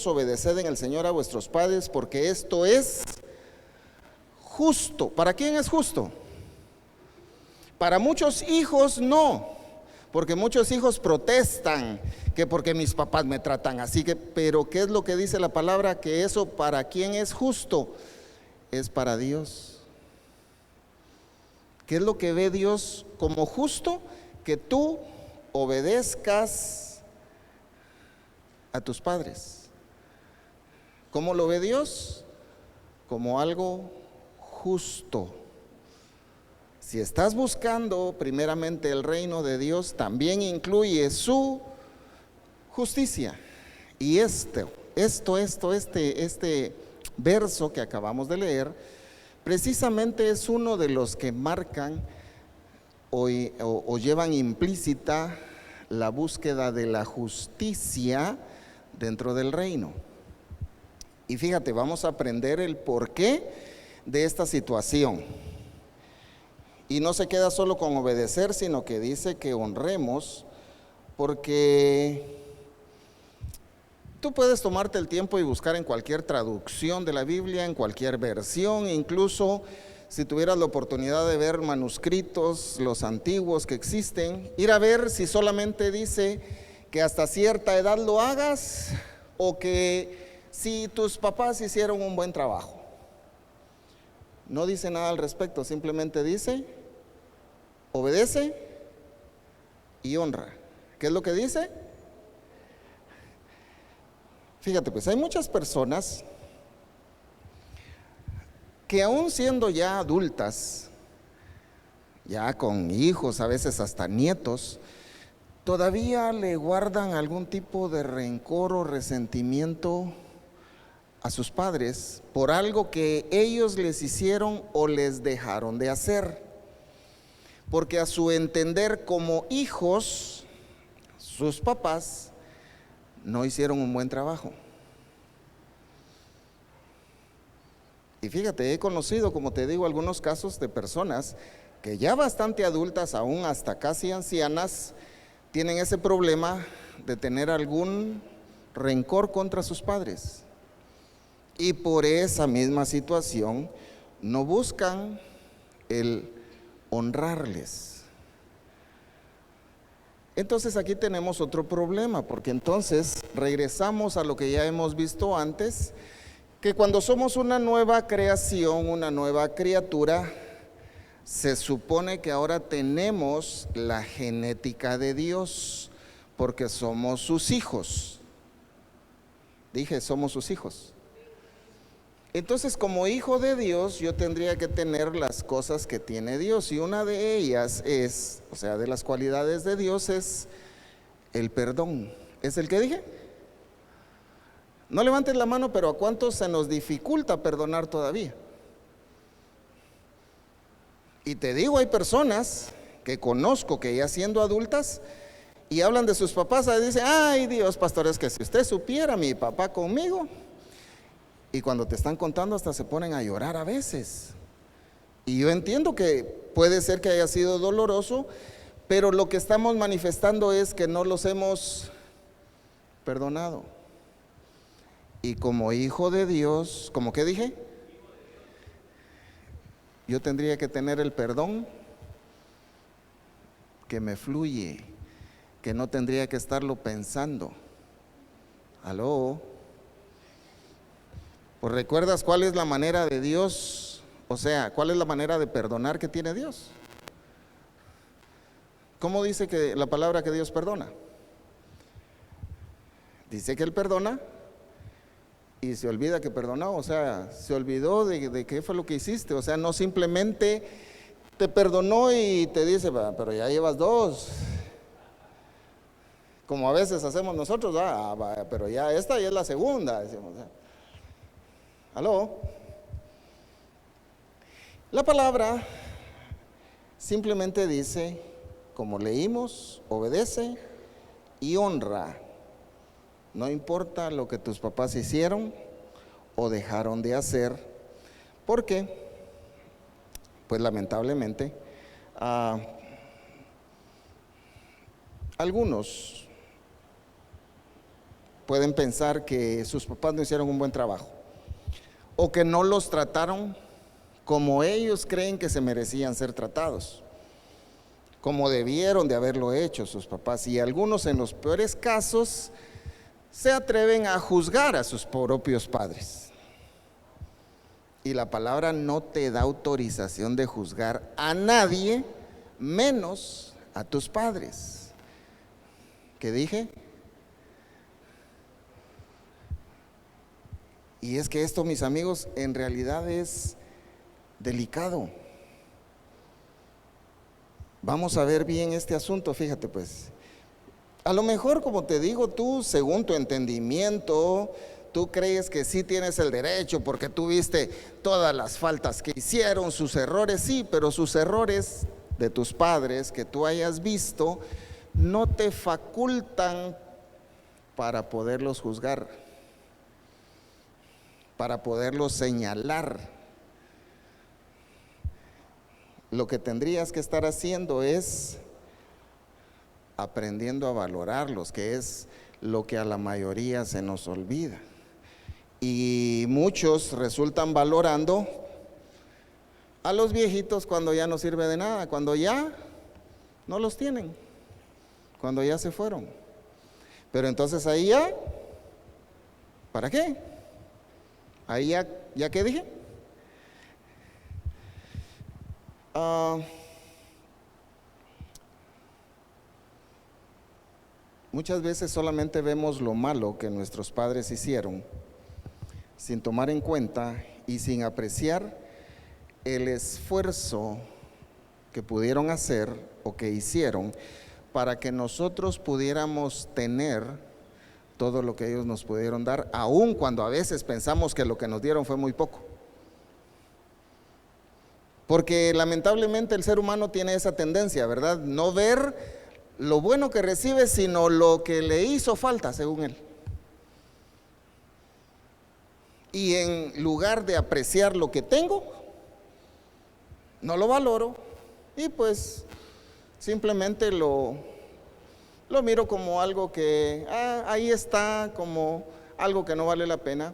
obedeced en el Señor a vuestros padres, porque esto es justo. ¿Para quién es justo? Para muchos hijos no, porque muchos hijos protestan que porque mis papás me tratan así, pero ¿qué es lo que dice la palabra? Que eso para quién es justo, es para Dios. ¿Qué es lo que ve Dios como justo? Que tú obedezcas a tus padres. ¿Cómo lo ve Dios? Como algo justo. Si estás buscando primeramente el reino de Dios, también incluye su justicia. Y este verso que acabamos de leer, precisamente es uno de los que marcan o llevan implícita la búsqueda de la justicia dentro del reino. Y fíjate, vamos a aprender el porqué de esta situación. Y no se queda solo con obedecer, sino que dice que honremos, porque tú puedes tomarte el tiempo y buscar en cualquier traducción de la Biblia, en cualquier versión, incluso si tuvieras la oportunidad de ver manuscritos, los antiguos que existen, ir a ver si solamente dice que hasta cierta edad lo hagas, o que si tus papás hicieron un buen trabajo. No dice nada al respecto, simplemente dice, obedece y honra. ¿Qué es lo que dice? Fíjate, pues hay muchas personas que aún siendo ya adultas, ya con hijos, a veces hasta nietos, todavía le guardan algún tipo de rencor o resentimiento a sus padres por algo que ellos les hicieron o les dejaron de hacer. Porque a su entender como hijos, sus papás no hicieron un buen trabajo. Y fíjate, he conocido, como te digo, algunos casos de personas que ya bastante adultas, aún hasta casi ancianas, tienen ese problema de tener algún rencor contra sus padres. Y por esa misma situación no buscan el honrarles. Entonces aquí tenemos otro problema, porque entonces regresamos a lo que ya hemos visto antes, que cuando somos una nueva creación, una nueva criatura, se supone que ahora tenemos la genética de Dios, porque somos sus hijos. Dije, somos sus hijos. Entonces, como hijo de Dios, yo tendría que tener las cosas que tiene Dios, y una de ellas es, o sea, de las cualidades de Dios es el perdón. ¿Es el que dije? No levantes la mano, pero ¿a cuántos se nos dificulta perdonar todavía? Y te digo, hay personas que conozco que ya siendo adultas y hablan de sus papás y dicen, ay Dios, pastor, es que si usted supiera mi papá conmigo. Y cuando te están contando hasta se ponen a llorar a veces. Y yo entiendo que puede ser que haya sido doloroso, pero lo que estamos manifestando es que no los hemos perdonado. Y como hijo de Dios, ¿cómo que dije? Yo tendría que tener el perdón que me fluye, que no tendría que estarlo pensando. ¿Aló? Pues ¿recuerdas cuál es la manera de Dios? O sea, ¿cuál es la manera de perdonar que tiene Dios? ¿Cómo dice que la palabra que Dios perdona? Dice que Él perdona y se olvida que perdonó, o sea, se olvidó de qué fue lo que hiciste, o sea, no simplemente te perdonó y te dice, pero ya llevas dos, como a veces hacemos nosotros, pero ya esta ya es la segunda, decimos. ¿Aló? La palabra simplemente dice, como leímos, obedece y honra. No importa lo que tus papás hicieron o dejaron de hacer, porque, pues lamentablemente, algunos pueden pensar que sus papás no hicieron un buen trabajo o que no los trataron como ellos creen que se merecían ser tratados, como debieron de haberlo hecho sus papás. Y algunos, en los peores casos, se atreven a juzgar a sus propios padres. Y la palabra no te da autorización de juzgar a nadie, menos a tus padres. ¿Qué dije? Y es que esto, mis amigos, en realidad es delicado. Vamos a ver bien este asunto, fíjate pues. A lo mejor, como te digo, tú, según tu entendimiento, tú crees que sí tienes el derecho porque tú viste todas las faltas que hicieron, sus errores, sí, pero sus errores de tus padres que tú hayas visto no te facultan para poderlos juzgar, para poderlos señalar. Lo que tendrías que estar haciendo es aprendiendo a valorarlos, que es lo que a la mayoría se nos olvida. Y muchos resultan valorando a los viejitos cuando ya no sirve de nada, cuando ya no los tienen, cuando ya se fueron. Pero entonces ahí ya, ¿para qué? Ahí ya ¿qué dije? Muchas veces solamente vemos lo malo que nuestros padres hicieron, sin tomar en cuenta y sin apreciar el esfuerzo que pudieron hacer o que hicieron para que nosotros pudiéramos tener todo lo que ellos nos pudieron dar, aun cuando a veces pensamos que lo que nos dieron fue muy poco. Porque lamentablemente el ser humano tiene esa tendencia, ¿verdad? No ver lo bueno que recibe, sino lo que le hizo falta, según él. Y en lugar de apreciar lo que tengo, no lo valoro y pues simplemente lo miro como algo que ahí está, como algo que no vale la pena.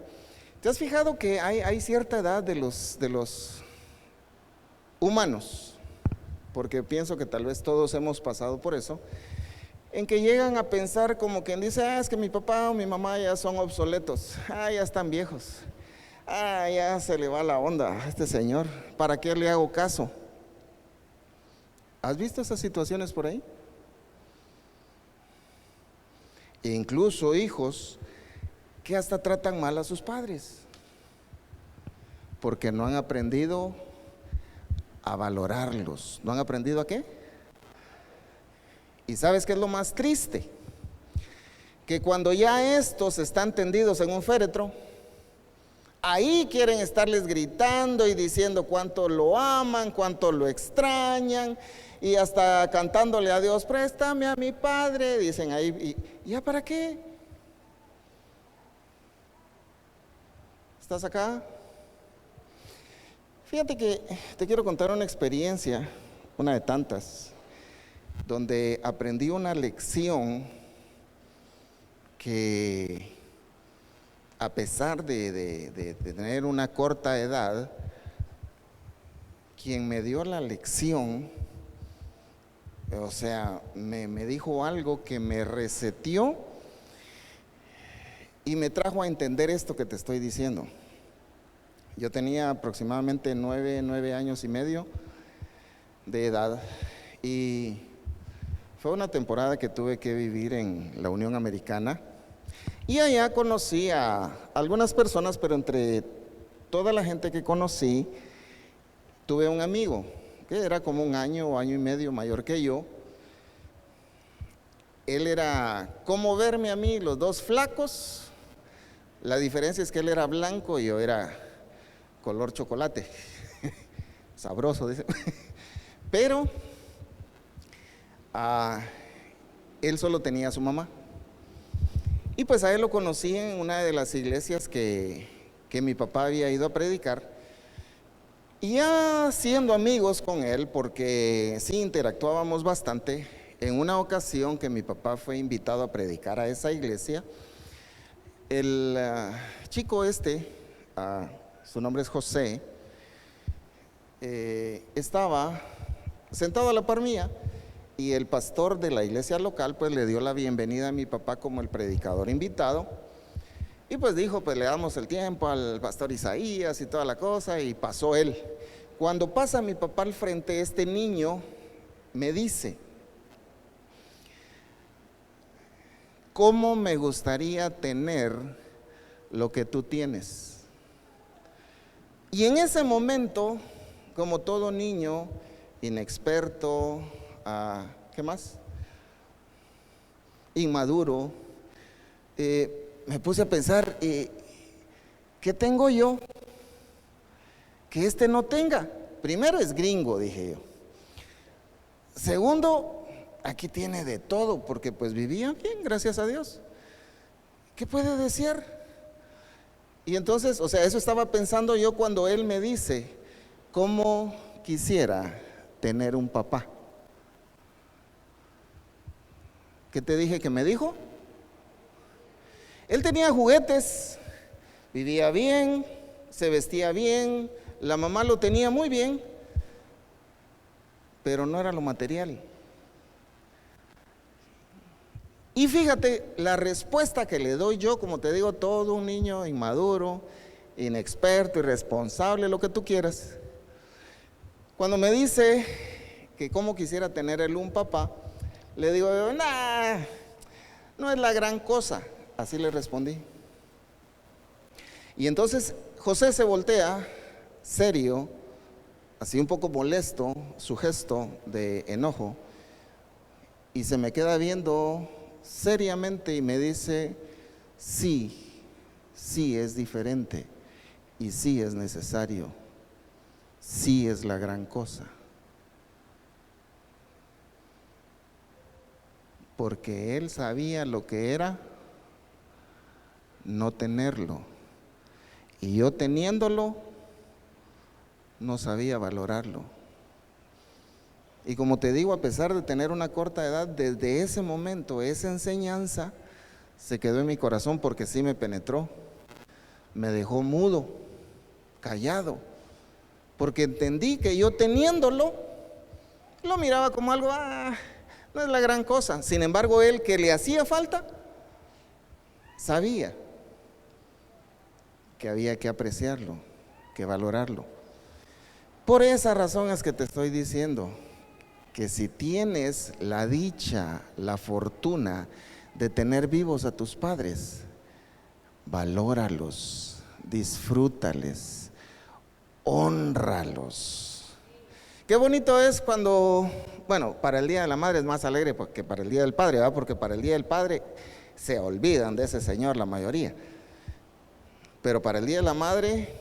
¿Te has fijado que hay cierta edad de los humanos, porque pienso que tal vez todos hemos pasado por eso, en que llegan a pensar como quien dice, es que mi papá o mi mamá ya son obsoletos, ya están viejos, ya se le va la onda a este señor, ¿para qué le hago caso? ¿Has visto esas situaciones por ahí? E incluso hijos que hasta tratan mal a sus padres, porque no han aprendido a valorarlos. ¿No han aprendido a qué? ¿Y sabes qué es lo más triste? Que cuando ya estos están tendidos en un féretro, ahí quieren estarles gritando y diciendo cuánto lo aman, cuánto lo extrañan, y hasta cantándole a Dios, préstame a mi padre, dicen ahí. ¿Y ya para qué? ¿Estás acá? Fíjate que te quiero contar una experiencia, una de tantas, donde aprendí una lección que, a pesar de tener una corta edad, quien me dio la lección, o sea, me dijo algo que me reseteó y me trajo a entender esto que te estoy diciendo. Yo tenía aproximadamente 9 años y medio de edad y fue una temporada que tuve que vivir en la Unión Americana y allá conocí a algunas personas, pero entre toda la gente que conocí tuve un amigo que era como un año o año y medio mayor que yo. Él era como verme a mí, los dos flacos. La diferencia es que él era blanco y yo era color chocolate, sabroso, dice. Pero él solo tenía a su mamá. Y pues a él lo conocí en una de las iglesias que mi papá había ido a predicar. Y ya siendo amigos con él, porque sí interactuábamos bastante, en una ocasión que mi papá fue invitado a predicar a esa iglesia, El chico su nombre es José, estaba sentado a la par mía y el pastor de la iglesia local pues le dio la bienvenida a mi papá como el predicador invitado y pues dijo, pues le damos el tiempo al pastor Isaías y toda la cosa, y pasó él. Cuando pasa mi papá al frente, este niño me dice: ¿cómo me gustaría tener lo que tú tienes? Y en ese momento, como todo niño inexperto, ¿qué más? Inmaduro, me puse a pensar, ¿qué tengo yo que este no tenga? Primero, es gringo, dije yo. Segundo, aquí tiene de todo, porque pues vivía bien, gracias a Dios. ¿Qué puede desear? Y entonces, o sea, eso estaba pensando yo cuando él me dice: ¿cómo quisiera tener un papá? ¿Qué te dije que me dijo? Él tenía juguetes, vivía bien, se vestía bien, la mamá lo tenía muy bien, pero no era lo material. Y fíjate la respuesta que le doy yo, como te digo, todo un niño inmaduro, inexperto, irresponsable, lo que tú quieras. Cuando me dice que cómo quisiera tener él un papá, le digo, nah, no es la gran cosa. Así le respondí. Y entonces José se voltea, serio, así un poco molesto, su gesto de enojo, y se me queda viendo seriamente y me dice: sí, sí es diferente, y sí es necesario, sí es la gran cosa. Porque él sabía lo que era no tenerlo, y yo teniéndolo no sabía valorarlo. Y como te digo, a pesar de tener una corta edad, desde ese momento esa enseñanza se quedó en mi corazón, porque sí me penetró, me dejó mudo, callado, porque entendí que yo teniéndolo lo miraba como algo, no es la gran cosa. Sin embargo, él, que le hacía falta, sabía que había que apreciarlo, que valorarlo. Por esa razón es que te estoy diciendo que si tienes la dicha, la fortuna de tener vivos a tus padres, valóralos, disfrútales, hónralos. Qué bonito es cuando, bueno, para el Día de la Madre es más alegre que para el Día del Padre, ¿verdad? Porque para el Día del Padre se olvidan de ese señor la mayoría. Pero para el Día de la Madre,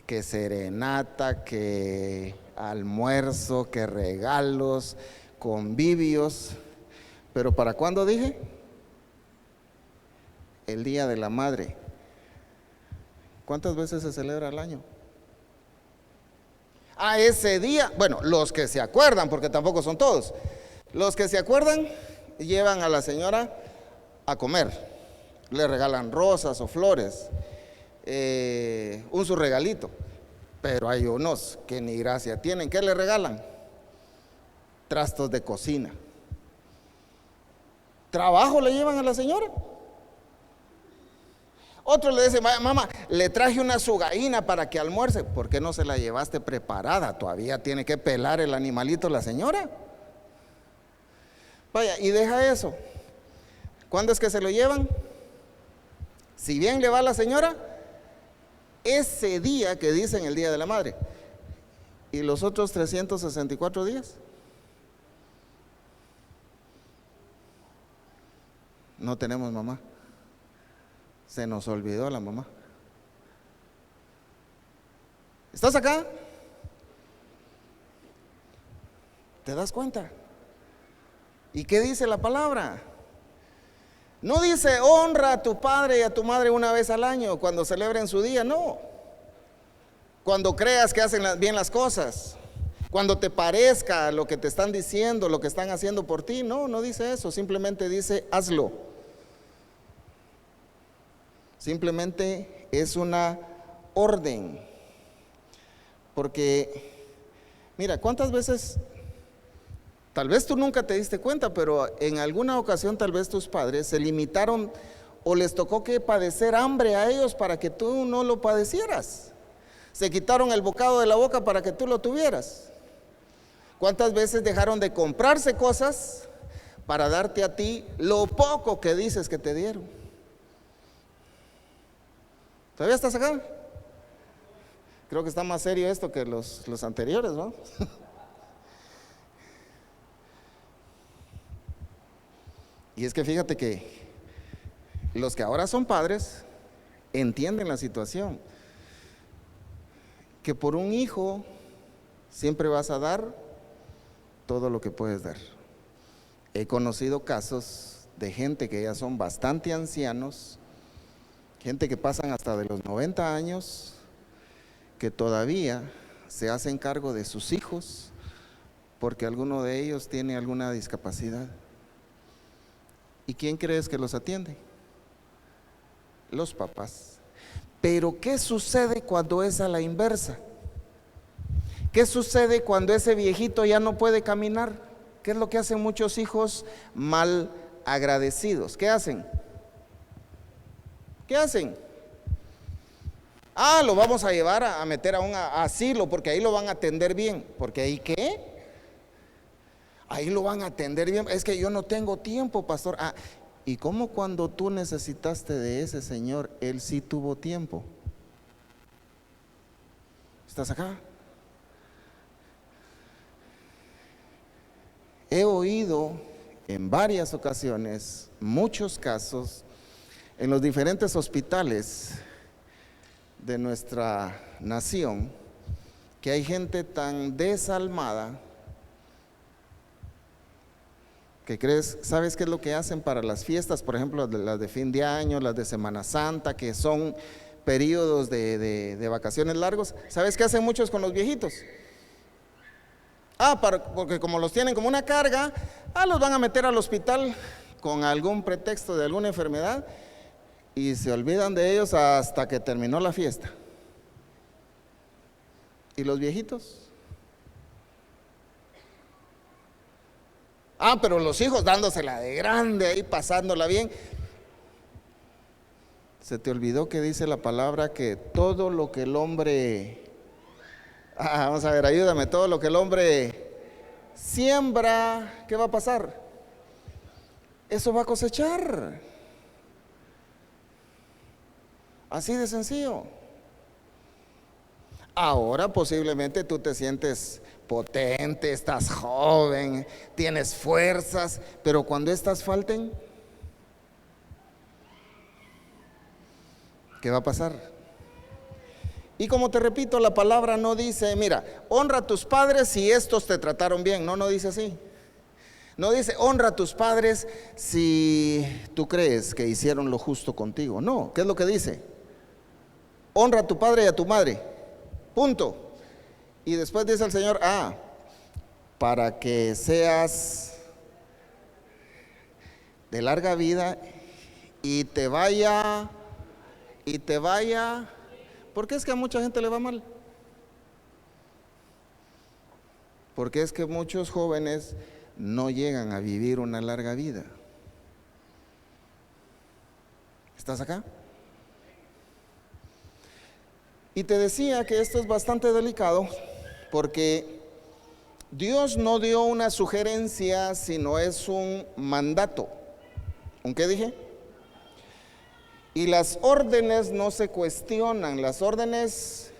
que serenata, que almuerzo, que regalos, convivios. Pero ¿para cuándo dije? El Día de la Madre. ¿Cuántas veces se celebra al año? Ese día, bueno, los que se acuerdan, porque tampoco son todos, los que se acuerdan llevan a la señora a comer, le regalan rosas o flores, su regalito. Pero hay unos que ni gracia tienen. ¿Qué le regalan? Trastos de cocina. Trabajo le llevan a la señora. Otro le dice: mamá, le traje una sugaína para que almuerce. ¿Por qué no se la llevaste preparada? Todavía tiene que pelar el animalito la señora. Vaya, y deja eso. ¿Cuándo es que se lo llevan? Si bien le va a la señora, ese día que dicen el Día de la Madre. ¿Y los otros 364 días? No tenemos mamá. Se nos olvidó la mamá. ¿Estás acá? ¿Te das cuenta? ¿Y qué dice la palabra? No dice: honra a tu padre y a tu madre una vez al año cuando celebren su día. No. Cuando creas que hacen bien las cosas, cuando te parezca lo que te están diciendo, lo que están haciendo por ti. No, no dice eso. Simplemente dice: hazlo. simplemente es una orden. Porque, mira, ¿cuántas veces, tal vez tú nunca te diste cuenta, pero en alguna ocasión tal vez tus padres se limitaron o les tocó que padecer hambre a ellos para que tú no lo padecieras? Se quitaron el bocado de la boca para que tú lo tuvieras. ¿Cuántas veces dejaron de comprarse cosas para darte a ti lo poco que dices que te dieron? ¿Todavía estás acá? Creo que está más serio esto que los anteriores, ¿no? Y es que fíjate que los que ahora son padres entienden la situación, que por un hijo siempre vas a dar todo lo que puedes dar. He conocido casos de gente que ya son bastante ancianos, gente que pasan hasta de los 90 años, que todavía se hacen cargo de sus hijos porque alguno de ellos tiene alguna discapacidad. ¿Y quién crees que los atiende? Los papás. Pero ¿qué sucede cuando es a la inversa? ¿Qué sucede cuando ese viejito ya no puede caminar? ¿Qué es lo que hacen muchos hijos mal agradecidos? ¿Qué hacen? ¿Qué hacen? Lo vamos a llevar a meter a un asilo porque ahí lo van a atender bien. ¿Porque ahí qué? Ahí lo van a atender bien. Es que yo no tengo tiempo, pastor. ¿Y cómo cuando tú necesitaste de ese señor, él sí tuvo tiempo? ¿Estás acá? He oído en varias ocasiones, muchos casos, en los diferentes hospitales de nuestra nación, que hay gente tan desalmada que crees, ¿sabes qué es lo que hacen para las fiestas? Por ejemplo, las de fin de año, las de Semana Santa, que son periodos de vacaciones largos. ¿Sabes qué hacen muchos con los viejitos? Porque como los tienen como una carga, los van a meter al hospital con algún pretexto de alguna enfermedad y se olvidan de ellos hasta que terminó la fiesta. ¿Y los viejitos? Pero los hijos dándosela de grande ahí, pasándola bien. Se te olvidó que dice la palabra que todo lo que el hombre, vamos a ver, ayúdame, todo lo que el hombre siembra, ¿qué va a pasar? Eso va a cosechar. Así de sencillo. Ahora posiblemente tú te sientes potente, estás joven, tienes fuerzas, pero cuando estas falten, ¿qué va a pasar? Y como te repito, la palabra no dice, mira, honra a tus padres si estos te trataron bien. No dice así. No dice, honra a tus padres si tú crees que hicieron lo justo contigo. No, ¿qué es lo que dice? Honra a tu padre y a tu madre. Punto. Y después dice el Señor, para que seas de larga vida y te vaya. ¿Por qué es que a mucha gente le va mal? Porque es que muchos jóvenes no llegan a vivir una larga vida. ¿Estás acá? Y te decía que esto es bastante delicado porque Dios no dio una sugerencia, sino es un mandato. ¿Un qué dije? Y las órdenes no se cuestionan, las órdenes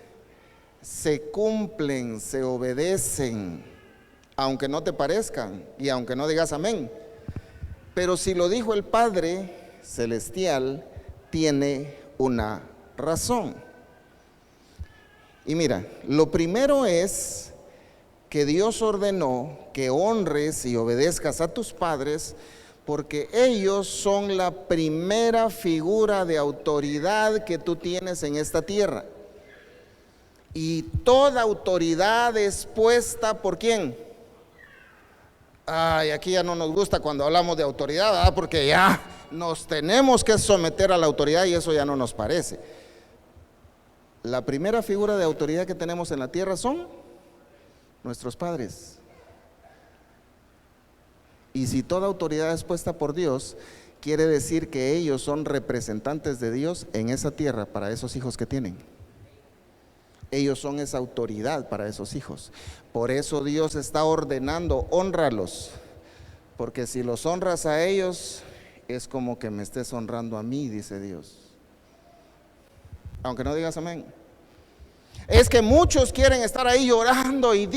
se cumplen, se obedecen, aunque no te parezcan y aunque no digas amén. Pero si lo dijo el Padre Celestial, tiene una razón. Y mira, lo primero es que Dios ordenó que honres y obedezcas a tus padres porque ellos son la primera figura de autoridad que tú tienes en esta tierra. Y toda autoridad es puesta ¿por quién? Aquí ya no nos gusta cuando hablamos de autoridad, ¿verdad? Porque ya nos tenemos que someter a la autoridad y eso ya no nos parece. La primera figura de autoridad que tenemos en la tierra son nuestros padres. Y si toda autoridad es puesta por Dios, quiere decir que ellos son representantes de Dios en esa tierra para esos hijos que tienen. Ellos son esa autoridad para esos hijos. Por eso Dios está ordenando, hónralos, porque si los honras a ellos, es como que me estés honrando a mí, dice Dios. Aunque no digas amén. Es que muchos quieren estar ahí llorando y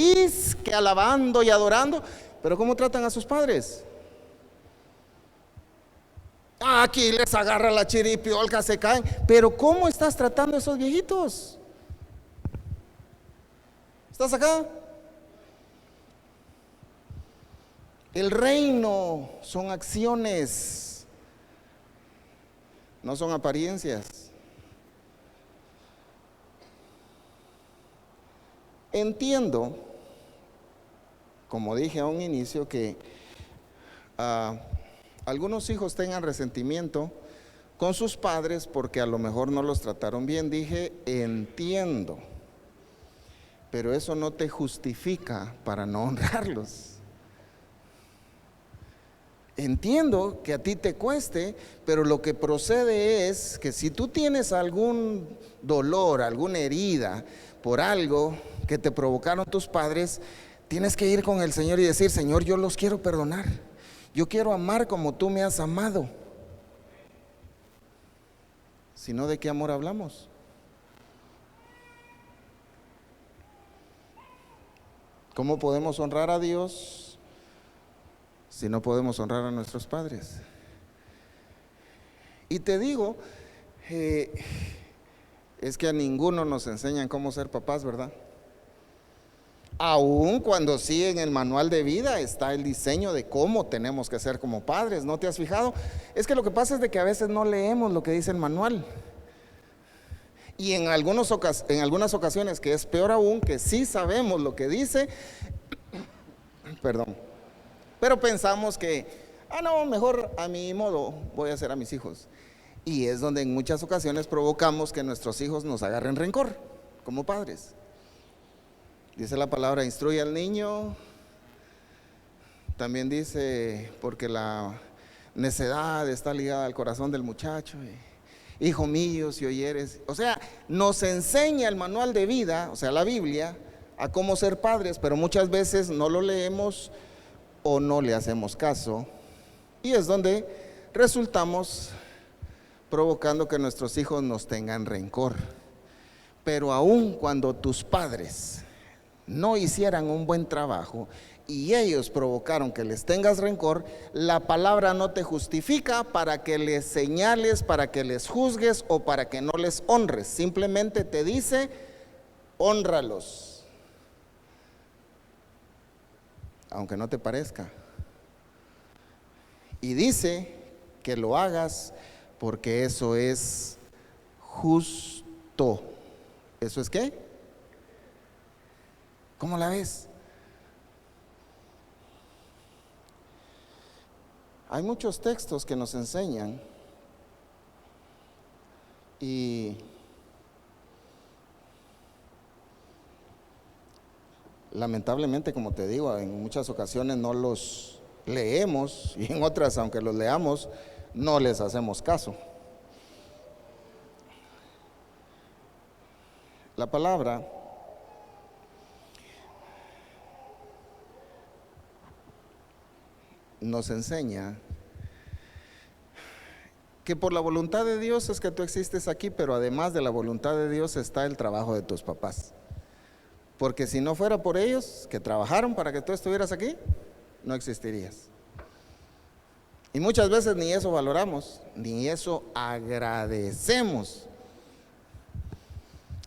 que alabando y adorando, pero ¿cómo tratan a sus padres? Aquí les agarra la chiripiolca, se caen. Pero ¿cómo estás tratando a esos viejitos? ¿Estás acá? El reino son acciones, no son apariencias. Entiendo, como dije a un inicio, que algunos hijos tengan resentimiento con sus padres porque a lo mejor no los trataron bien. Dije, entiendo, pero eso no te justifica para no honrarlos. Entiendo que a ti te cueste, pero lo que procede es que si tú tienes algún dolor, alguna herida por algo que te provocaron tus padres, tienes que ir con el Señor y decir: Señor, yo los quiero perdonar, yo quiero amar como tú me has amado. Si no, ¿de qué amor hablamos? ¿Cómo podemos honrar a Dios si no podemos honrar a nuestros padres? Y te digo, es que a ninguno nos enseñan cómo ser papás, ¿verdad? Aun cuando sí en el manual de vida está el diseño de cómo tenemos que ser como padres. ¿No te has fijado? Es que lo que pasa es de que a veces no leemos lo que dice el manual. Y en algunas ocasiones, que es peor aún, que sí sabemos lo que dice, perdón, pero pensamos que, no, mejor a mi modo voy a hacer a mis hijos. Y es donde en muchas ocasiones provocamos que nuestros hijos nos agarren rencor como padres. Dice la palabra: instruye al niño. También dice: porque la necedad está ligada al corazón del muchacho. Hijo mío, si oyeres. O sea, nos enseña el manual de vida, o sea, la Biblia, a cómo ser padres, pero muchas veces no lo leemos o no le hacemos caso, y es donde resultamos provocando que nuestros hijos nos tengan rencor. Pero aun cuando tus padres no hicieran un buen trabajo y ellos provocaron que les tengas rencor, la palabra no te justifica para que les señales, para que les juzgues o para que no les honres. Simplemente te dice: hónralos, aunque no te parezca. Y dice que lo hagas porque eso es justo. ¿Eso es qué? ¿Cómo la ves? Hay muchos textos que nos enseñan, y lamentablemente, como te digo, en muchas ocasiones no los leemos, y en otras, aunque los leamos, no les hacemos caso. La palabra nos enseña que por la voluntad de Dios es que tú existes aquí, pero además de la voluntad de Dios está el trabajo de tus papás. Porque si no fuera por ellos, que trabajaron para que tú estuvieras aquí, no existirías. Y muchas veces ni eso valoramos, ni eso agradecemos.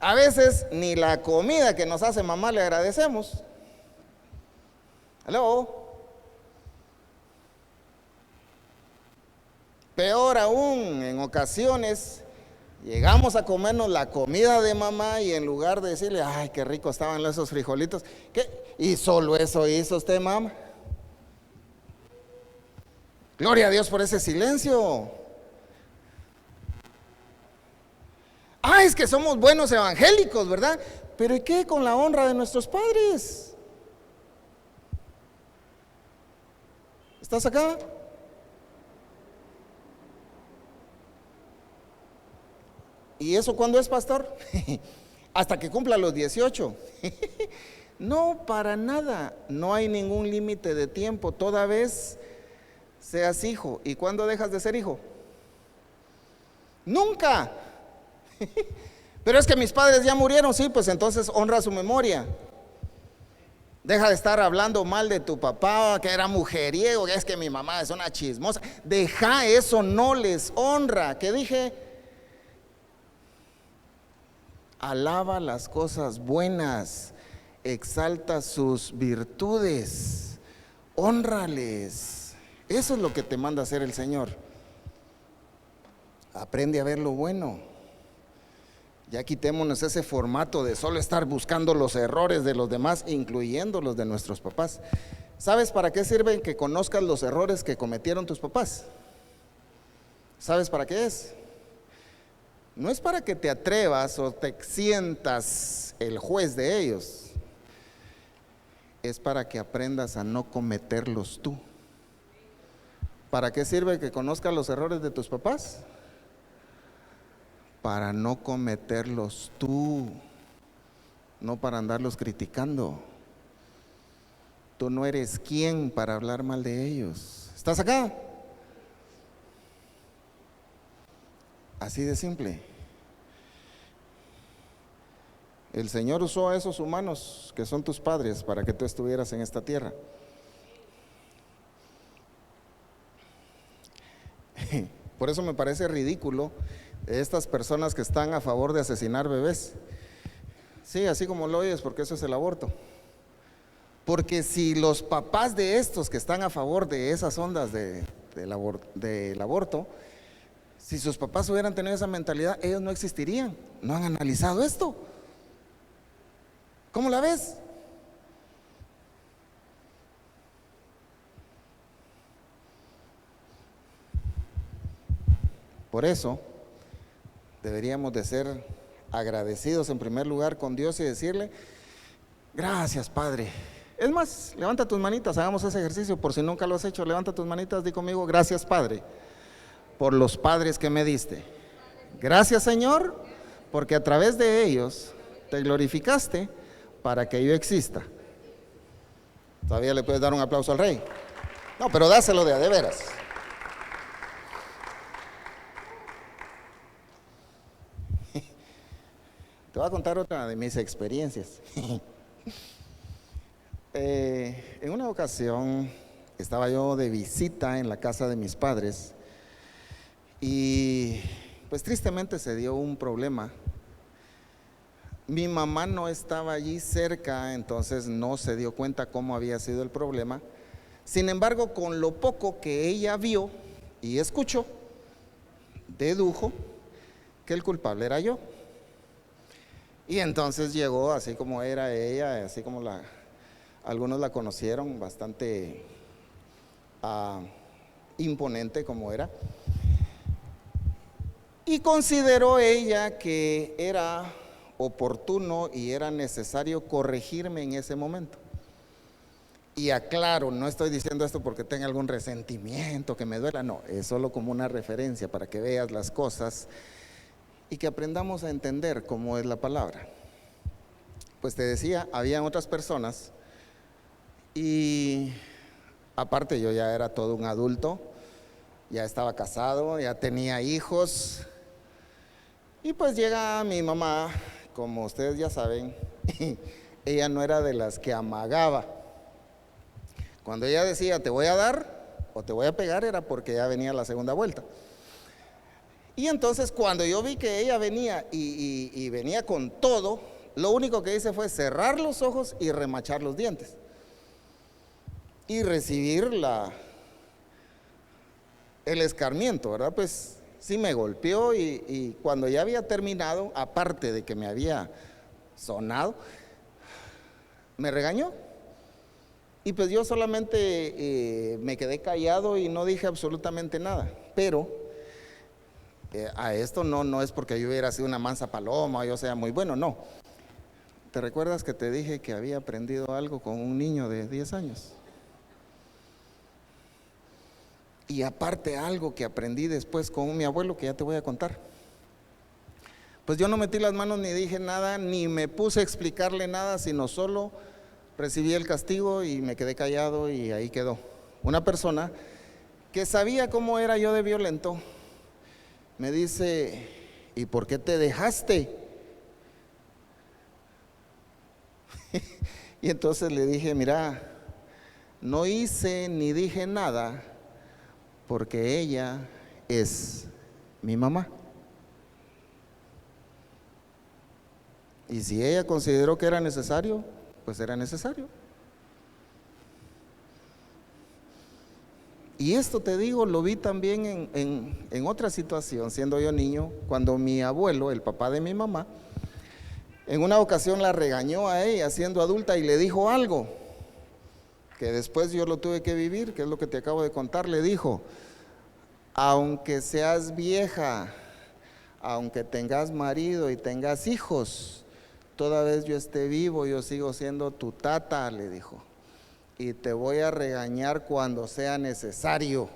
A veces ni la comida que nos hace mamá le agradecemos. ¿Aló? Peor aún, en ocasiones llegamos a comernos la comida de mamá y en lugar de decirle: ay, qué rico estaban esos frijolitos, ¿qué? Y solo eso hizo usted, mamá. Gloria a Dios por ese silencio. Ah, es que somos buenos evangélicos, ¿verdad? Pero ¿y qué con la honra de nuestros padres? ¿Estás acá? ¿Y eso cuándo es, pastor? Hasta que cumpla los 18. No, para nada. No hay ningún límite de tiempo. Toda vez seas hijo. ¿Y cuándo dejas de ser hijo? Nunca. Pero es que mis padres ya murieron. Sí, pues entonces honra su memoria. Deja de estar hablando mal de tu papá, que era mujeriego, que es que mi mamá es una chismosa. Deja eso, no les honra. ¿Qué dije? Alaba las cosas buenas, exalta sus virtudes, hónrales. Eso es lo que te manda hacer el Señor. Aprende a ver lo bueno. Ya quitémonos ese formato de solo estar buscando los errores de los demás, incluyendo los de nuestros papás. ¿Sabes para qué sirve que conozcas los errores que cometieron tus papás? ¿Sabes para qué es? No es para que te atrevas o te sientas el juez de ellos. Es para que aprendas a no cometerlos tú. ¿Para qué sirve que conozcas los errores de tus papás? Para no cometerlos tú, no para andarlos criticando. Tú no eres quien para hablar mal de ellos. ¿Estás acá? Así de simple. El Señor usó a esos humanos que son tus padres para que tú estuvieras en esta tierra. Por eso me parece ridículo estas personas que están a favor de asesinar bebés. Sí, así como lo oyes, porque eso es el aborto. Porque si los papás de estos que están a favor de esas ondas del aborto, si sus papás hubieran tenido esa mentalidad, ellos no existirían. No han analizado esto. ¿Cómo la ves? Por eso deberíamos de ser agradecidos en primer lugar con Dios y decirle: gracias, Padre. Es más, levanta tus manitas, hagamos ese ejercicio por si nunca lo has hecho. Levanta tus manitas, di conmigo: gracias, Padre, por los padres que me diste. Gracias, Señor, porque a través de ellos te glorificaste para que yo exista. Todavía le puedes dar un aplauso al Rey. No, pero dáselo de veras. Te voy a contar otra de mis experiencias. En una ocasión estaba yo de visita en la casa de mis padres y pues tristemente se dio un problema. Mi mamá no estaba allí cerca, entonces no se dio cuenta cómo había sido el problema. Sin embargo, con lo poco que ella vio y escuchó, dedujo que el culpable era yo. Y entonces llegó, así como era ella, así como algunos la conocieron, bastante imponente como era. Y consideró ella que era oportuno y era necesario corregirme en ese momento. Y aclaro, no estoy diciendo esto porque tenga algún resentimiento, que me duela, no, es solo como una referencia para que veas las cosas y que aprendamos a entender cómo es la palabra. Pues te decía, habían otras personas y aparte yo ya era todo un adulto, ya estaba casado, ya tenía hijos y pues llega mi mamá, como ustedes ya saben, ella no era de las que amagaba. Cuando ella decía te voy a dar o te voy a pegar era porque ya venía la segunda vuelta. Y entonces cuando yo vi que ella venía y venía con todo, lo único que hice fue cerrar los ojos y remachar los dientes. Y recibir el escarmiento, ¿verdad? Pues sí me golpeó y cuando ya había terminado, aparte de que me había sonado, me regañó. Y pues yo solamente me quedé callado y no dije absolutamente nada. Pero a esto no es porque yo hubiera sido una mansa paloma o yo sea muy bueno, no. ¿Te recuerdas que te dije que había aprendido algo con un niño de 10 años? Y aparte algo que aprendí después con mi abuelo, que ya te voy a contar. Pues yo no metí las manos ni dije nada, ni me puse a explicarle nada, sino solo recibí el castigo y me quedé callado y ahí quedó. Una persona que sabía cómo era yo de violento, me dice, ¿y por qué te dejaste? Y entonces le dije, mira, no hice ni dije nada porque ella es mi mamá. Y si ella consideró que era necesario, pues era necesario. Y esto te digo, lo vi también en otra situación, siendo yo niño, cuando mi abuelo, el papá de mi mamá, en una ocasión la regañó a ella siendo adulta y le dijo algo que después yo lo tuve que vivir, que es lo que te acabo de contar. Le dijo, aunque seas vieja, aunque tengas marido y tengas hijos, toda vez yo esté vivo, yo sigo siendo tu tata, le dijo, y te voy a regañar cuando sea necesario.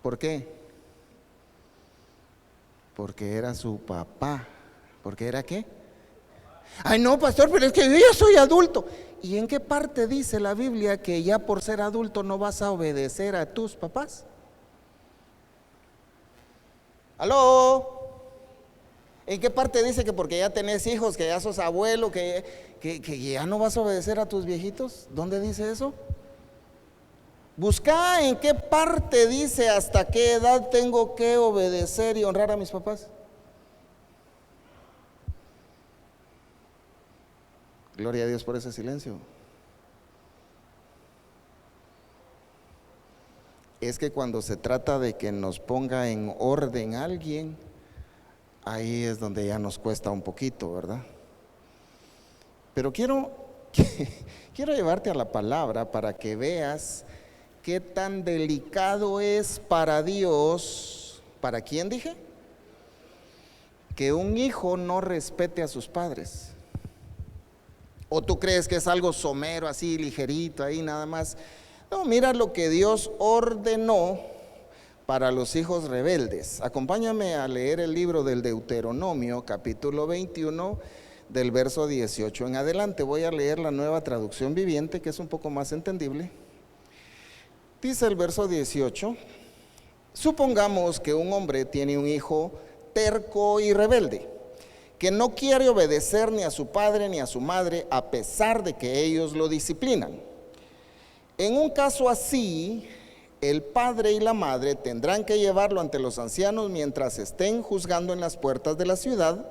¿Por qué? Porque era su papá. ¿Porque era qué? Ay, no, pastor, pero es que yo ya soy adulto. ¿Y en qué parte dice la Biblia que ya por ser adulto no vas a obedecer a tus papás? ¿Aló? ¿En qué parte dice que porque ya tenés hijos, que ya sos abuelo, que ya no vas a obedecer a tus viejitos? ¿Dónde dice eso? Busca en qué parte dice hasta qué edad tengo que obedecer y honrar a mis papás. Gloria a Dios por ese silencio. Es que cuando se trata de que nos ponga en orden alguien, ahí es donde ya nos cuesta un poquito, ¿verdad? Pero quiero llevarte a la palabra para que veas qué tan delicado es para Dios. ¿Para quién dije? Que un hijo no respete a sus padres. ¿O tú crees que es algo somero, así ligerito, ahí nada más? No, mira lo que Dios ordenó para los hijos rebeldes. Acompáñame a leer el libro del Deuteronomio, capítulo 21, del verso 18 en adelante. Voy a leer la Nueva Traducción Viviente, que es un poco más entendible. Dice el verso 18, supongamos que un hombre tiene un hijo terco y rebelde, que no quiere obedecer ni a su padre ni a su madre, a pesar de que ellos lo disciplinan. En un caso así, el padre y la madre tendrán que llevarlo ante los ancianos mientras estén juzgando en las puertas de la ciudad.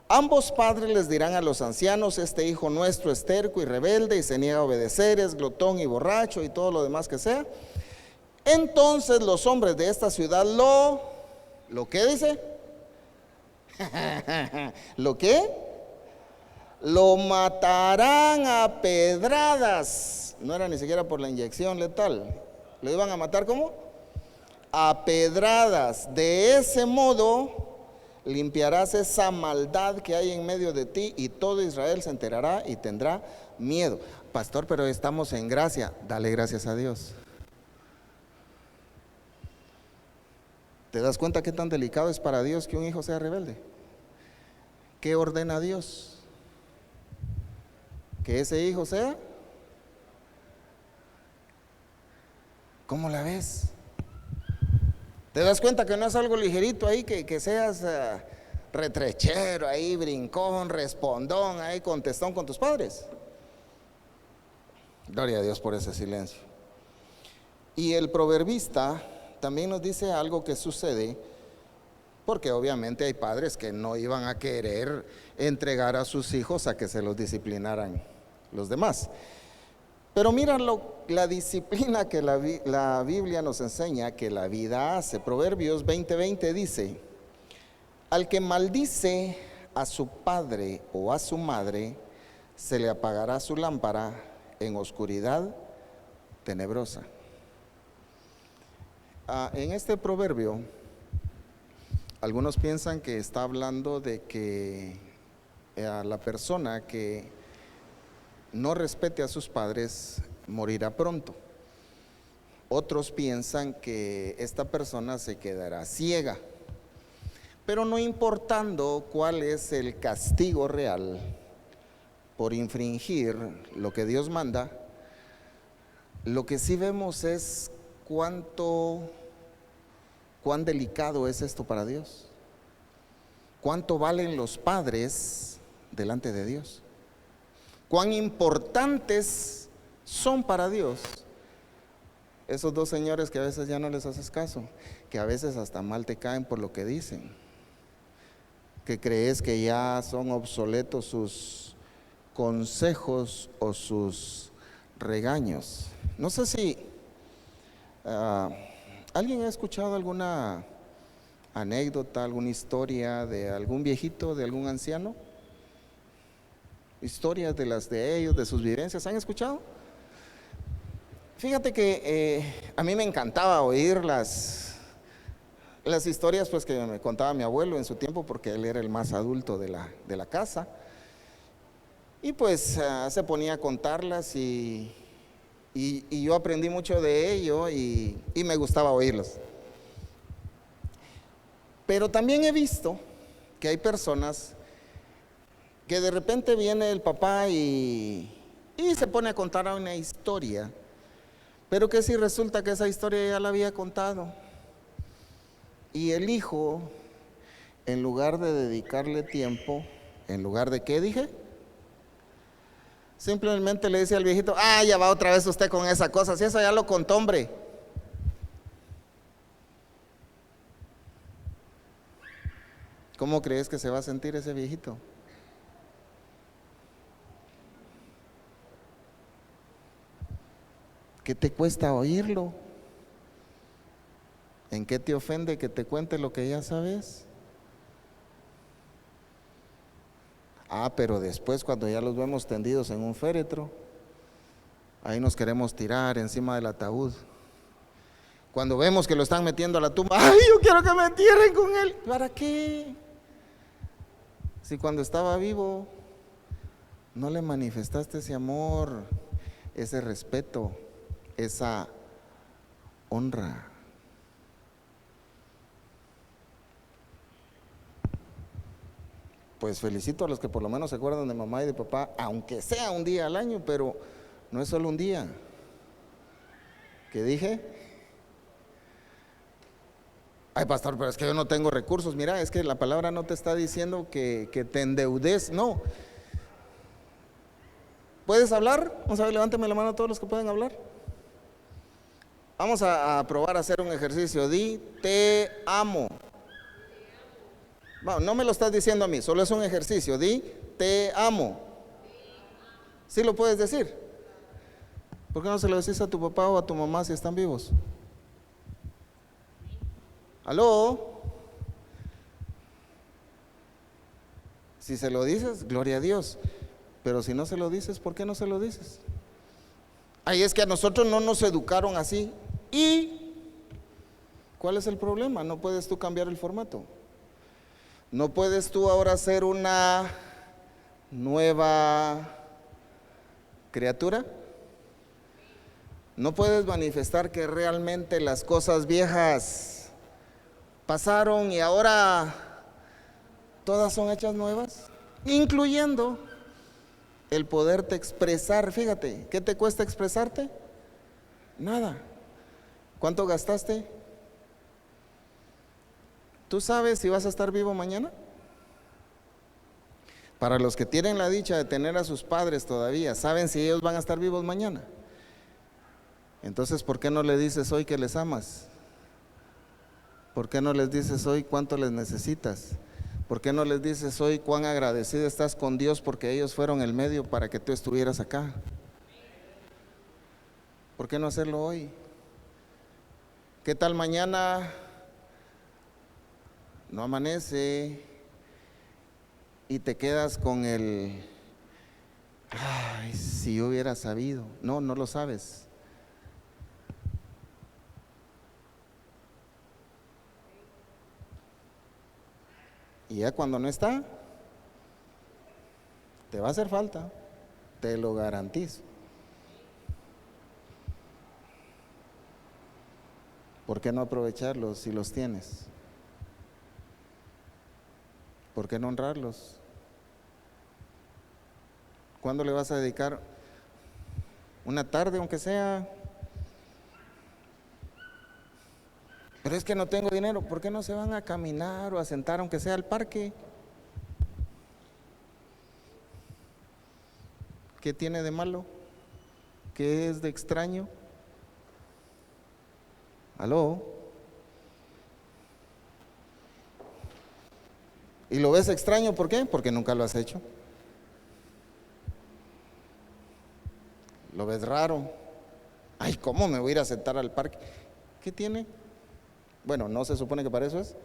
Ambos padres les dirán a los ancianos, este hijo nuestro es terco y rebelde y se niega a obedecer, es glotón y borracho y todo lo demás que sea. Entonces los hombres de esta ciudad ¿lo qué dice? ¿Lo qué? Lo matarán a pedradas. No era ni siquiera por la inyección letal. ¿Lo iban a matar cómo? A pedradas. De ese modo limpiarás esa maldad que hay en medio de ti y todo Israel se enterará y tendrá miedo. Pastor, pero estamos en gracia. Dale gracias a Dios. ¿Te das cuenta qué tan delicado es para Dios que un hijo sea rebelde? ¿Qué ordena Dios? Que ese hijo sea. ¿Cómo la ves? ¿Te das cuenta que no es algo ligerito ahí, que seas retrechero ahí, brincón, respondón ahí, contestón con tus padres? Gloria a Dios por ese silencio. Y el proverbista también nos dice algo que sucede, porque obviamente hay padres que no iban a querer entregar a sus hijos a que se los disciplinaran los demás. Pero mira la disciplina que la Biblia nos enseña que la vida hace. Proverbios 20:20 dice, al que maldice a su padre o a su madre, se le apagará su lámpara en oscuridad tenebrosa. En este proverbio, algunos piensan que está hablando de que a la persona que no respete a sus padres morirá pronto. Otros piensan que esta persona se quedará ciega. Pero no importando cuál es el castigo real por infringir lo que Dios manda, lo que sí vemos es cuán delicado es esto para Dios. Cuánto valen los padres delante de Dios. Cuán importantes son para Dios esos dos señores que a veces ya no les haces caso, que a veces hasta mal te caen por lo que dicen, que crees que ya son obsoletos sus consejos o sus regaños. No sé si ¿alguien ha escuchado alguna anécdota, alguna historia de algún viejito, de algún anciano? Historias de las de ellos, de sus vivencias, ¿han escuchado? Fíjate que a mí me encantaba oír las historias pues que me contaba mi abuelo en su tiempo, porque él era el más adulto de la casa, y pues se ponía a contarlas y yo aprendí mucho de ello y me gustaba oírlos. Pero también he visto que hay personas que de repente viene el papá y se pone a contar una historia, pero que si resulta que esa historia ya la había contado, y el hijo, en lugar de dedicarle tiempo, en lugar de ¿qué dije? Simplemente le dice al viejito: ya va otra vez usted con esa cosa, si eso ya lo contó, hombre. ¿Cómo crees que se va a sentir ese viejito? ¿Qué te cuesta oírlo? ¿En qué te ofende que te cuente lo que ya sabes? Pero después, cuando ya los vemos tendidos en un féretro, ahí nos queremos tirar encima del ataúd. Cuando vemos que lo están metiendo a la tumba, yo quiero que me entierren con él. ¿Para qué? Si cuando estaba vivo no le manifestaste ese amor, ese respeto, esa honra. Pues felicito a los que por lo menos se acuerdan de mamá y de papá, aunque sea un día al año, pero no es solo un día. ¿Qué dije? Pastor, pero es que yo no tengo recursos. Mira, es que la palabra no te está diciendo que te endeudes, no. ¿Puedes hablar? Vamos a ver, levántame la mano a todos los que pueden hablar. Vamos a probar a hacer un ejercicio. Di: te amo. No me lo estás diciendo a mí, solo es un ejercicio. Di: te amo. ¿Sí lo puedes decir? ¿Por qué no se lo decís a tu papá o a tu mamá si están vivos? ¿Aló? Si se lo dices, gloria a Dios. Pero si no se lo dices, ¿por qué no se lo dices? Es que a nosotros no nos educaron así. ¿Y cuál es el problema? No puedes tú cambiar el formato. No puedes tú ahora ser una nueva criatura. No puedes manifestar que realmente las cosas viejas pasaron y ahora todas son hechas nuevas, incluyendo el poderte expresar. Fíjate, ¿qué te cuesta expresarte? Nada. ¿Cuánto gastaste? ¿Tú sabes si vas a estar vivo mañana? Para los que tienen la dicha de tener a sus padres todavía, ¿saben si ellos van a estar vivos mañana? Entonces, ¿por qué no le dices hoy que les amas? ¿Por qué no les dices hoy cuánto les necesitas? ¿Por qué no les dices hoy cuán agradecido estás con Dios porque ellos fueron el medio para que tú estuvieras acá? ¿Por qué no hacerlo hoy? ¿Qué tal mañana no amanece y te quedas con Ay, si yo hubiera sabido. No, no lo sabes. Y ya cuando no está, te va a hacer falta, te lo garantizo. ¿Por qué no aprovecharlos si los tienes? ¿Por qué no honrarlos? ¿Cuándo le vas a dedicar una tarde, aunque sea? Pero es que no tengo dinero. ¿Por qué no se van a caminar o a sentar, aunque sea al parque? ¿Qué tiene de malo? ¿Qué es de extraño? ¿Aló? ¿Y lo ves extraño por qué? Porque nunca lo has hecho. Lo ves raro. Ay, ¿cómo me voy a ir a sentar al parque? ¿Qué tiene? Bueno, ¿no se supone que para eso es?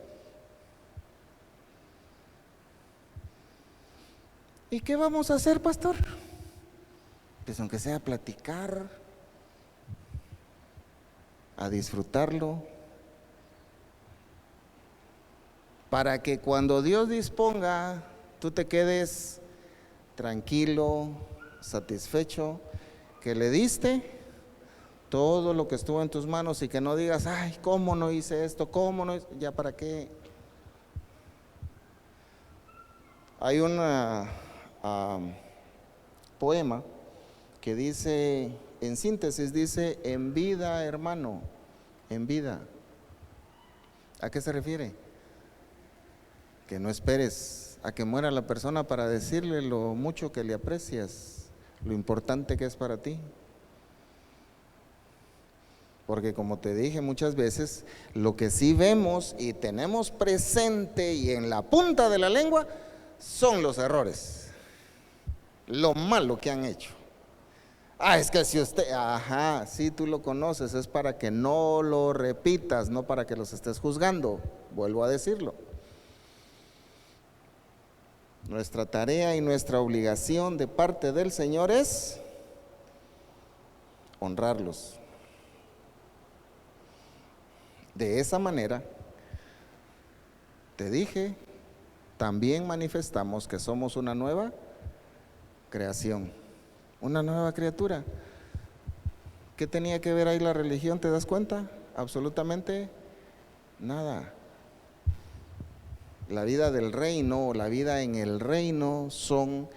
¿Y qué vamos a hacer, pastor? Pues aunque sea platicar, a disfrutarlo, para que cuando Dios disponga, tú te quedes tranquilo, satisfecho, que le diste todo lo que estuvo en tus manos y que no digas, ay, ¿cómo no hice esto? ¿Cómo no hice? ¿Ya para qué? Hay un poema que dice, en síntesis, dice, en vida, hermano, en vida. ¿A qué se refiere? Que no esperes a que muera la persona para decirle lo mucho que le aprecias, lo importante que es para ti. Porque como te dije muchas veces, lo que sí vemos y tenemos presente y en la punta de la lengua son los errores, lo malo que han hecho. Ah, es que si usted, ajá, sí tú lo conoces, es para que no lo repitas, no para que los estés juzgando, vuelvo a decirlo. Nuestra tarea y nuestra obligación de parte del Señor es honrarlos. De esa manera, te dije, también manifestamos que somos una nueva creación, una nueva criatura. ¿Qué tenía que ver ahí la religión? ¿Te das cuenta? Absolutamente nada. La vida del reino, la vida en el reino son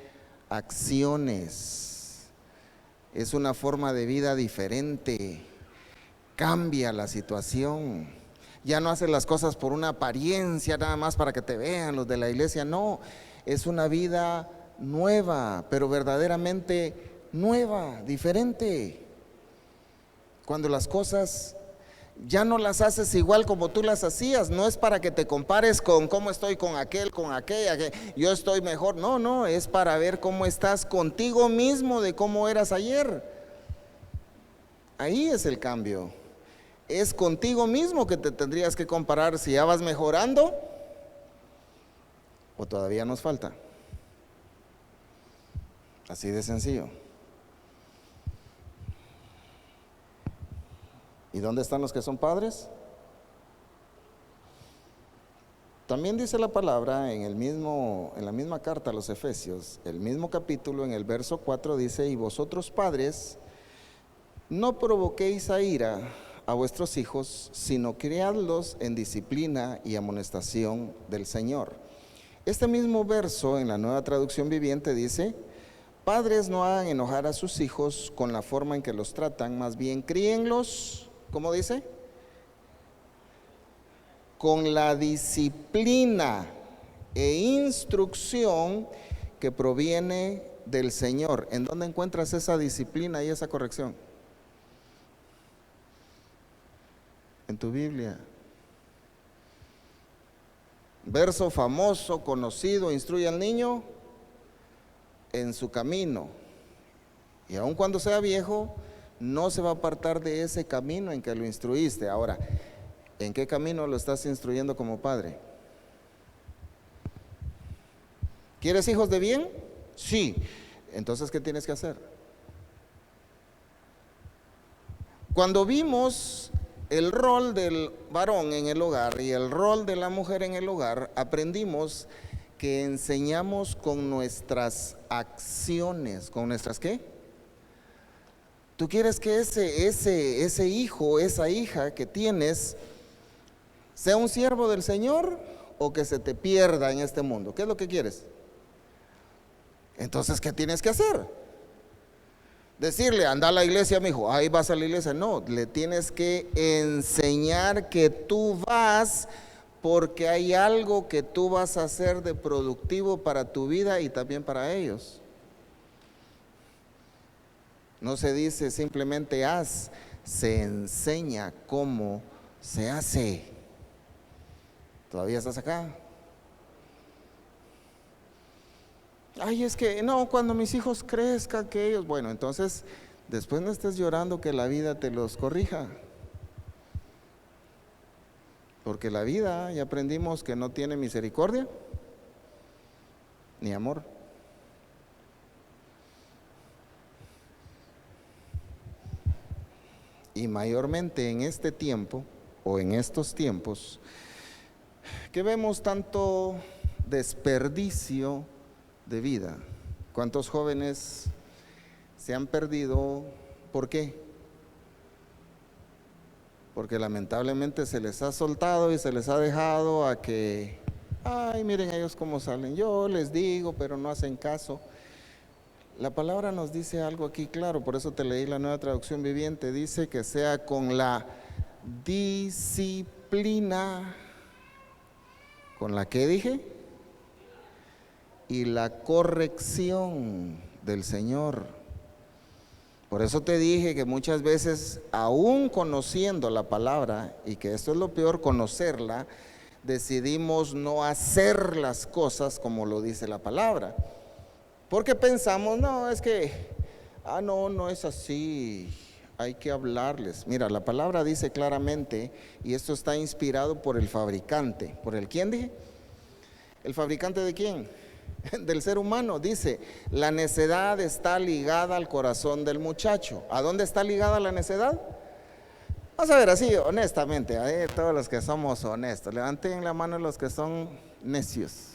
acciones. Es una forma de vida diferente. Cambia la situación. Ya no haces las cosas por una apariencia nada más para que te vean los de la iglesia. No, es una vida nueva, pero verdaderamente nueva, diferente. Cuando las cosas ya no las haces igual como tú las hacías, no es para que te compares con cómo estoy con aquel, con aquella, que yo estoy mejor. No, no, es para ver cómo estás contigo mismo de cómo eras ayer. Ahí es el cambio. Es contigo mismo que te tendrías que comparar si ya vas mejorando o todavía nos falta. Así de sencillo. ¿Y dónde están los que son padres? También dice la palabra en la misma carta a los Efesios, el mismo capítulo, en el verso 4 dice, y vosotros padres, no provoquéis a ira a vuestros hijos, sino criadlos en disciplina y amonestación del Señor. Este mismo verso en la Nueva Traducción Viviente dice, padres, no hagan enojar a sus hijos con la forma en que los tratan, más bien críenlos, ¿cómo dice? Con la disciplina e instrucción que proviene del Señor. ¿En dónde encuentras esa disciplina y esa corrección? En tu Biblia. Verso famoso, conocido, instruye al niño en su camino. Y aun cuando sea viejo, no se va a apartar de ese camino en que lo instruiste. Ahora, ¿en qué camino lo estás instruyendo como padre? ¿Quieres hijos de bien? Sí. Entonces, ¿qué tienes que hacer? Cuando vimos el rol del varón en el hogar y el rol de la mujer en el hogar, aprendimos que enseñamos con nuestras acciones. ¿Con nuestras qué? Tú quieres que ese hijo, esa hija que tienes, sea un siervo del Señor o que se te pierda en este mundo. ¿Qué es lo que quieres? Entonces, ¿qué tienes que hacer? Decirle, anda a la iglesia, mi hijo, ahí vas a la iglesia. No, le tienes que enseñar que tú vas porque hay algo que tú vas a hacer de productivo para tu vida y también para ellos. No se dice simplemente haz, se enseña cómo se hace. ¿Todavía estás acá? Ay, es que no, cuando mis hijos crezcan, que ellos, bueno, entonces después no estés llorando que la vida te los corrija. Porque la vida, ya aprendimos que no tiene misericordia ni amor. Y mayormente en este tiempo, o en estos tiempos, que vemos tanto desperdicio de vida. ¿Cuántos jóvenes se han perdido? ¿Por qué? Porque lamentablemente se les ha soltado y se les ha dejado a que, ay, miren ellos cómo salen. Yo les digo, pero no hacen caso. La palabra nos dice algo aquí claro, por eso te leí la Nueva Traducción Viviente. Dice que sea con la disciplina, ¿con la qué dije? Y la corrección del Señor. Por eso te dije que muchas veces, aún conociendo la palabra, y que esto es lo peor, conocerla, decidimos no hacer las cosas como lo dice la palabra. Porque pensamos, no, es que, no es así, hay que hablarles. Mira, la palabra dice claramente, y esto está inspirado por el fabricante. ¿Por el quién dije? ¿El fabricante de quién? Del ser humano. Dice, la necedad está ligada al corazón del muchacho. ¿A dónde está ligada la necedad? Vamos a ver así, honestamente, todos los que somos honestos, levanten la mano los que son necios.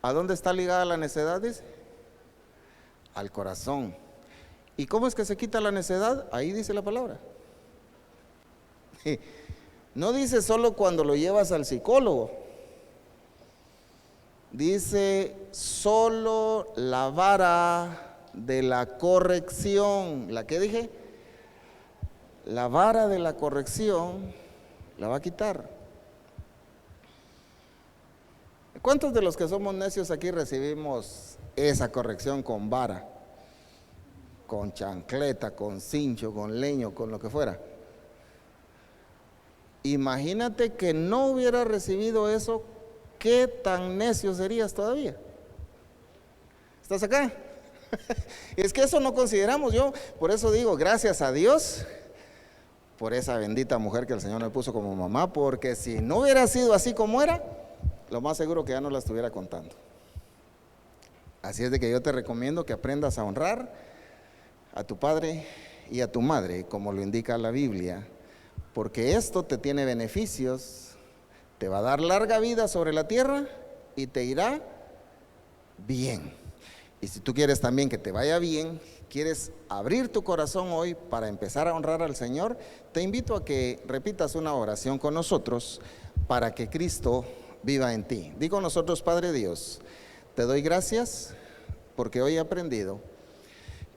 ¿A dónde está ligada la necedad? Dice, al corazón. ¿Y cómo es que se quita la necedad? Ahí dice la palabra. No dice solo cuando lo llevas al psicólogo. Dice solo la vara de la corrección. ¿La qué dije? La vara de la corrección la va a quitar. ¿Cuántos de los que somos necios aquí recibimos esa corrección con vara? Con chancleta, con cincho, con leño, con lo que fuera. Imagínate que no hubiera recibido eso. ¿Qué tan necio serías todavía? ¿Estás acá? Es que eso no consideramos. Yo por eso digo, gracias a Dios por esa bendita mujer que el Señor me puso como mamá, porque si no hubiera sido así como era, lo más seguro que ya no la estuviera contando. Así es de que yo te recomiendo que aprendas a honrar a tu padre y a tu madre, como lo indica la Biblia, porque esto te tiene beneficios. Te va a dar larga vida sobre la tierra y te irá bien. Y si tú quieres también que te vaya bien, quieres abrir tu corazón hoy para empezar a honrar al Señor, te invito a que repitas una oración con nosotros para que Cristo viva en ti. Di con nosotros: Padre Dios, te doy gracias porque hoy he aprendido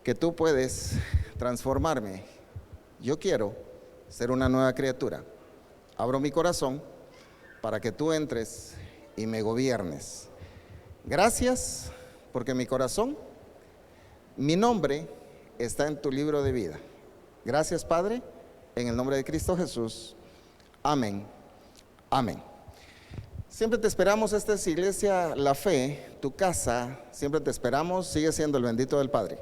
que tú puedes transformarme. Yo quiero ser una nueva criatura. Abro mi corazón para que tú entres y me gobiernes. Gracias porque mi corazón, mi nombre está en tu libro de vida. Gracias, Padre, en el nombre de Cristo Jesús. Amén. Amén. Siempre te esperamos. Esta es Iglesia La Fe, tu casa. Siempre te esperamos. Sigue siendo el bendito del Padre.